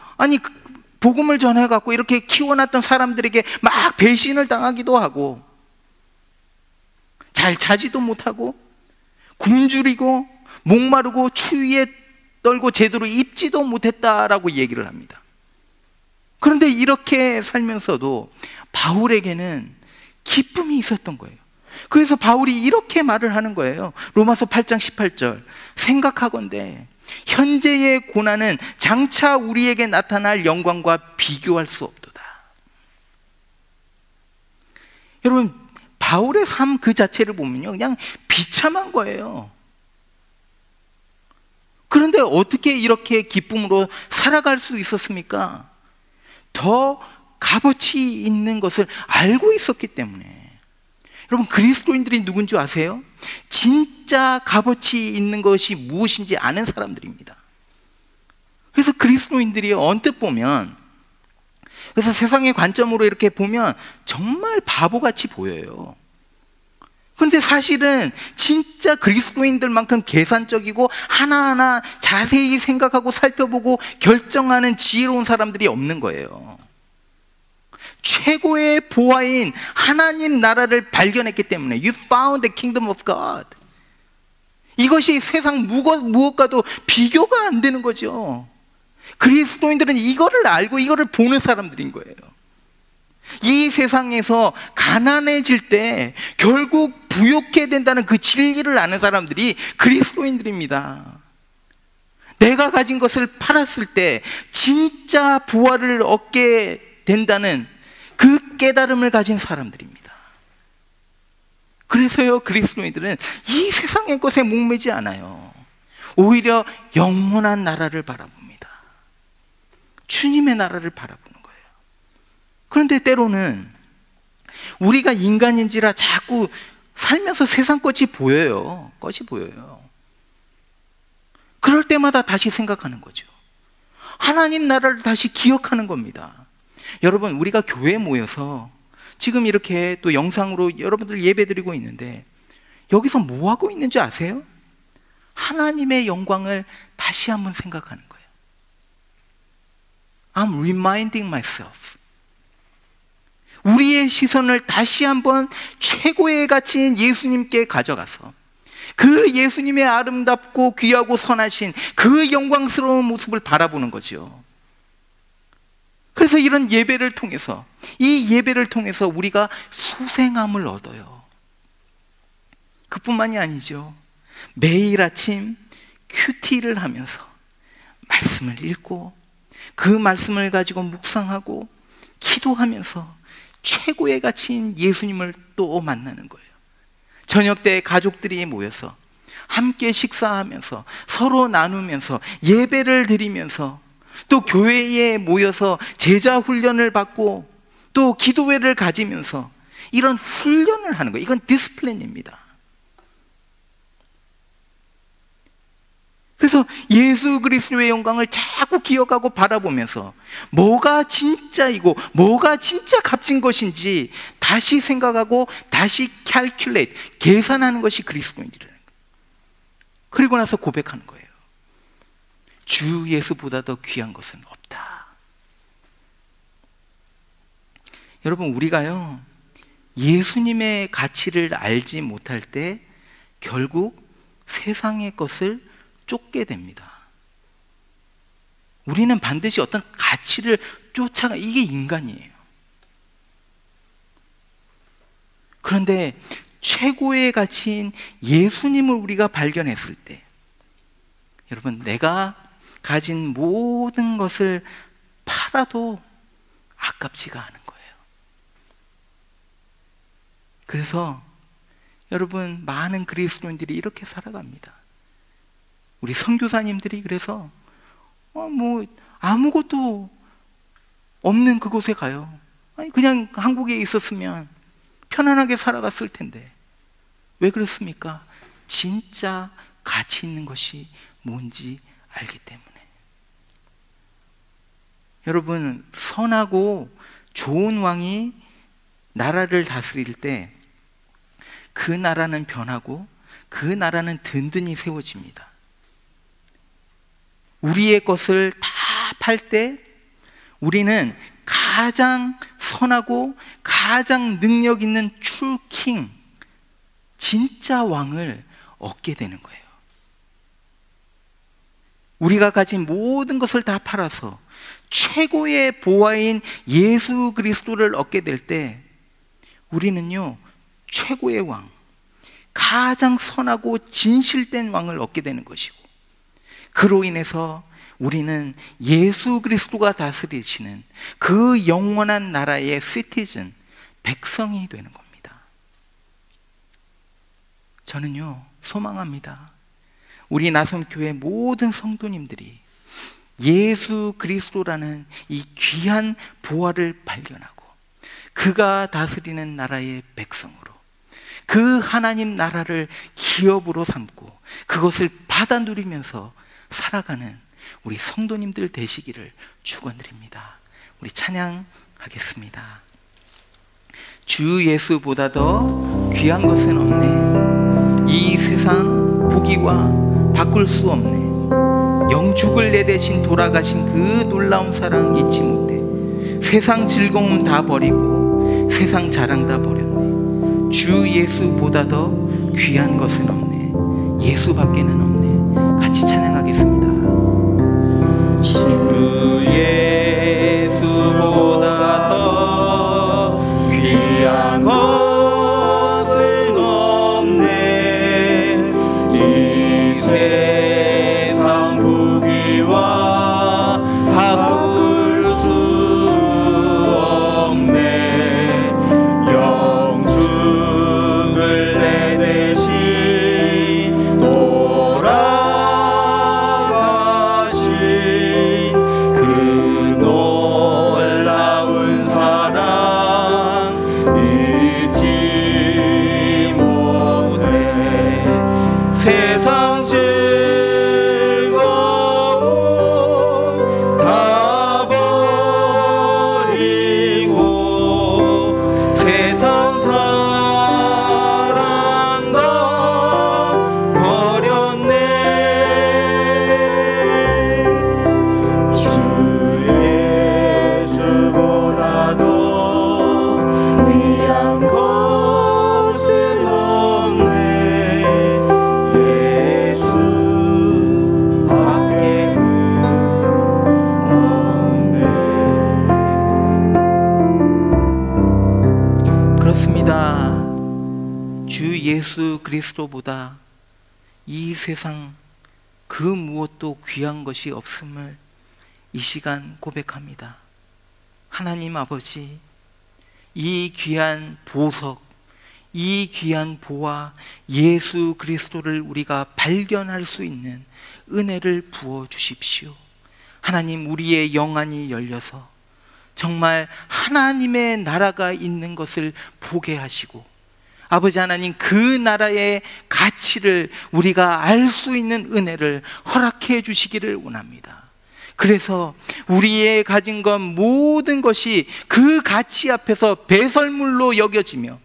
복음을 전해갖고 이렇게 키워놨던 사람들에게 막 배신을 당하기도 하고 잘 자지도 못하고 굶주리고 목마르고 추위에 떨고 제대로 입지도 못했다라고 얘기를 합니다. 그런데 이렇게 살면서도 바울에게는 기쁨이 있었던 거예요. 그래서 바울이 이렇게 말을 하는 거예요. 로마서 8장 18절, 생각하건대 현재의 고난은 장차 우리에게 나타날 영광과 비교할 수 없도다. 여러분, 바울의 삶 그 자체를 보면요, 그냥 비참한 거예요. 그런데 어떻게 이렇게 기쁨으로 살아갈 수 있었습니까? 더 값어치 있는 것을 알고 있었기 때문에. 여러분, 그리스도인들이 누군지 아세요? 진짜 값어치 있는 것이 무엇인지 아는 사람들입니다. 그래서 그리스도인들이 언뜻 보면, 그래서 세상의 관점으로 이렇게 보면 정말 바보같이 보여요. 그런데 사실은 진짜 그리스도인들만큼 계산적이고 하나하나 자세히 생각하고 살펴보고 결정하는 지혜로운 사람들이 없는 거예요. 최고의 보화인 하나님 나라를 발견했기 때문에 You found the kingdom of God. 이것이 세상 무엇과도 비교가 안 되는 거죠. 그리스도인들은 이거를 알고 이거를 보는 사람들인 거예요. 이 세상에서 가난해질 때 결국 부욕해야 된다는 그 진리를 아는 사람들이 그리스도인들입니다. 내가 가진 것을 팔았을 때 진짜 부활을 얻게 된다는 그 깨달음을 가진 사람들입니다. 그래서요, 그리스도인들은 이 세상의 것에 목매지 않아요. 오히려 영원한 나라를 바라봅니다. 주님의 나라를 바라보는 거예요. 그런데 때로는 우리가 인간인지라 자꾸 살면서 세상 것이 보여요. 그럴 때마다 다시 생각하는 거죠. 하나님 나라를 다시 기억하는 겁니다. 여러분, 우리가 교회에 모여서 지금 이렇게 또 영상으로 여러분들 예배드리고 있는데 여기서 뭐 하고 있는지 아세요? 하나님의 영광을 다시 한번 생각하는 거예요. I'm reminding myself. 우리의 시선을 다시 한번 최고의 가치인 예수님께 가져가서 그 예수님의 아름답고 귀하고 선하신 그 영광스러운 모습을 바라보는 거죠. 그래서 이런 예배를 통해서, 이 예배를 통해서 우리가 소생함을 얻어요. 그뿐만이 아니죠. 매일 아침 큐티를 하면서 말씀을 읽고 그 말씀을 가지고 묵상하고 기도하면서 최고의 가치인 예수님을 또 만나는 거예요. 저녁 때 가족들이 모여서 함께 식사하면서 서로 나누면서 예배를 드리면서 또 교회에 모여서 제자 훈련을 받고 또 기도회를 가지면서 이런 훈련을 하는 거예요. 이건 디스플레인입니다. 그래서 예수 그리스도의 영광을 자꾸 기억하고 바라보면서 뭐가 진짜이고 뭐가 진짜 값진 것인지 다시 생각하고 다시 계산하는 것이 그리스도인이라는 거예요. 그리고 나서 고백하는 거예요. 주 예수보다 더 귀한 것은 없다. 여러분, 우리가요 예수님의 가치를 알지 못할 때 결국 세상의 것을 쫓게 됩니다. 우리는 반드시 어떤 가치를 쫓아가, 이게 인간이에요. 그런데 최고의 가치인 예수님을 우리가 발견했을 때, 여러분, 내가 가진 모든 것을 팔아도 아깝지가 않은 거예요. 그래서 여러분, 많은 그리스도인들이 이렇게 살아갑니다. 우리 선교사님들이 그래서 뭐 아무것도 없는 그곳에 가요. 아니, 그냥 한국에 있었으면 편안하게 살아갔을 텐데. 왜 그렇습니까? 진짜 가치 있는 것이 뭔지 알기 때문에. 여러분, 선하고 좋은 왕이 나라를 다스릴 때 그 나라는 변하고 그 나라는 든든히 세워집니다. 우리의 것을 다 팔 때 우리는 가장 선하고 가장 능력 있는 true king, 진짜 왕을 얻게 되는 거예요. 우리가 가진 모든 것을 다 팔아서 최고의 보화인 예수 그리스도를 얻게 될 때 우리는요 최고의 왕, 가장 선하고 진실된 왕을 얻게 되는 것이고, 그로 인해서 우리는 예수 그리스도가 다스리시는 그 영원한 나라의 시티즌, 백성이 되는 겁니다. 저는요 소망합니다. 우리 나섬교회 모든 성도님들이 예수 그리스도라는 이 귀한 보화를 발견하고 그가 다스리는 나라의 백성으로 그 하나님 나라를 기업으로 삼고 그것을 받아 누리면서 살아가는 우리 성도님들 되시기를 축원드립니다. 우리 찬양하겠습니다. 주 예수보다 더 귀한 것은 없네. 이 세상 부귀와 바꿀 수 없네. 영죽을 내 대신 돌아가신 그 놀라운 사랑 잊지 못해. 세상 즐거움 다 버리고 세상 자랑 다 버렸네. 주 예수보다 더 귀한 것은 없네. 예수밖에는 없네. 같이 찬양하겠습니다. 주 예수보다 더 귀한 것은 없네. 이 세상 부귀와 바꿀 수 없네. 영죽을 내 대신 돌아가신 그 놀라운 사랑 잊지 못해. 세상 즐거움 다 버리고 세상 자랑 다 버렸네. 주 예수보다 더 귀한 것은 없네. 예수 밖에는 없네. 그렇습니다. 주 예수 그리스도보다 이 세상 그 무엇도 귀한 것이 없음을 이 시간 고백합니다. 하나님 아버지, 이 귀한 보석, 이 귀한 보화 예수 그리스도를 우리가 발견할 수 있는 은혜를 부어 주십시오. 하나님, 우리의 영안이 열려서 정말 하나님의 나라가 있는 것을 보게 하시고, 아버지 하나님, 그 나라의 가치를 우리가 알 수 있는 은혜를 허락해 주시기를 원합니다. 그래서 우리의 가진 것 모든 것이 그 가치 앞에서 배설물로 여겨지며,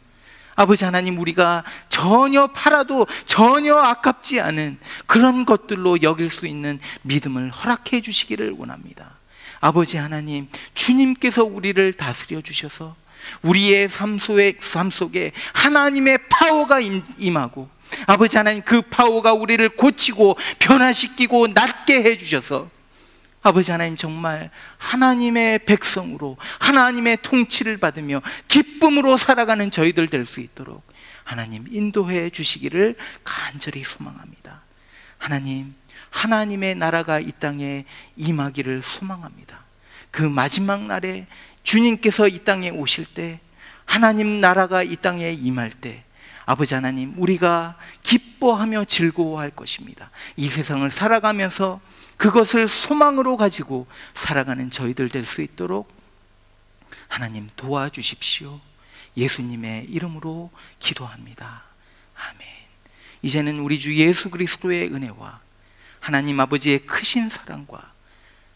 아버지 하나님, 우리가 전혀 팔아도 전혀 아깝지 않은 그런 것들로 여길 수 있는 믿음을 허락해 주시기를 원합니다. 아버지 하나님, 주님께서 우리를 다스려 주셔서 우리의 삶 속에 하나님의 파워가 임하고, 아버지 하나님, 그 파워가 우리를 고치고 변화시키고 낫게 해주셔서, 아버지 하나님, 정말 하나님의 백성으로 하나님의 통치를 받으며 기쁨으로 살아가는 저희들 될 수 있도록 하나님 인도해 주시기를 간절히 소망합니다. 하나님, 하나님의 나라가 이 땅에 임하기를 소망합니다. 그 마지막 날에 주님께서 이 땅에 오실 때, 하나님 나라가 이 땅에 임할 때, 아버지 하나님, 우리가 기뻐하며 즐거워할 것입니다. 이 세상을 살아가면서 그것을 소망으로 가지고 살아가는 저희들 될 수 있도록 하나님 도와주십시오. 예수님의 이름으로 기도합니다. 아멘. 이제는 우리 주 예수 그리스도의 은혜와 하나님 아버지의 크신 사랑과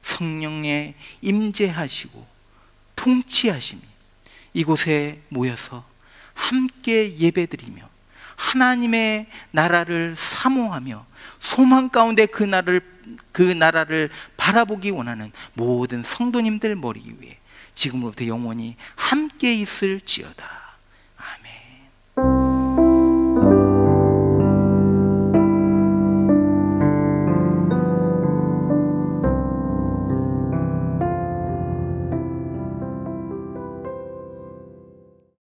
성령의 임재하시고 통치하심이 이곳에 모여서 함께 예배드리며 하나님의 나라를 사모하며 소망 가운데 그 나라를 바라보기 원하는 모든 성도님들 머리 위에 지금으로부터 영원히 함께 있을지어다.